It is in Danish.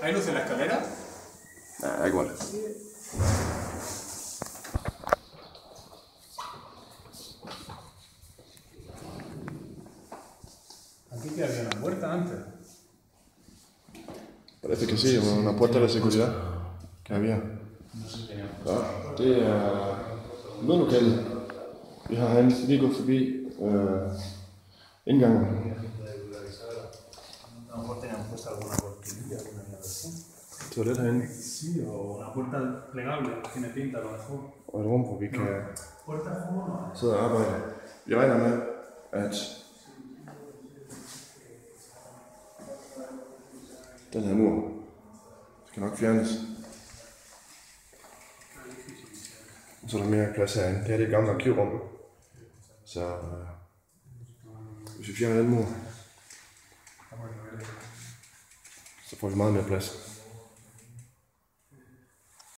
¿Hay luz en la escalera? Nej, da igual. Aquí que había una puerta antes. Parece que sí, una puerta de seguridad que había. Ja, det er mødelokalet. Vi har handlet lige gået forbi indgangen. A lo mejor tenían puesta alguna cortinilla, alguna mierda así. Toilet herinde. Sí, o una puerta plegable, tiene pinta a lo mejor. Og et rum, hvor vi kan Puerta de fuego no hay. sidde og arbejde. Vi regner med, at den her mur skal nok fjernes. Så er der mere plads herinde. Det her er det gamle arkivrum. Så hvis vi fjerner den mur, så får vi meget mere plads.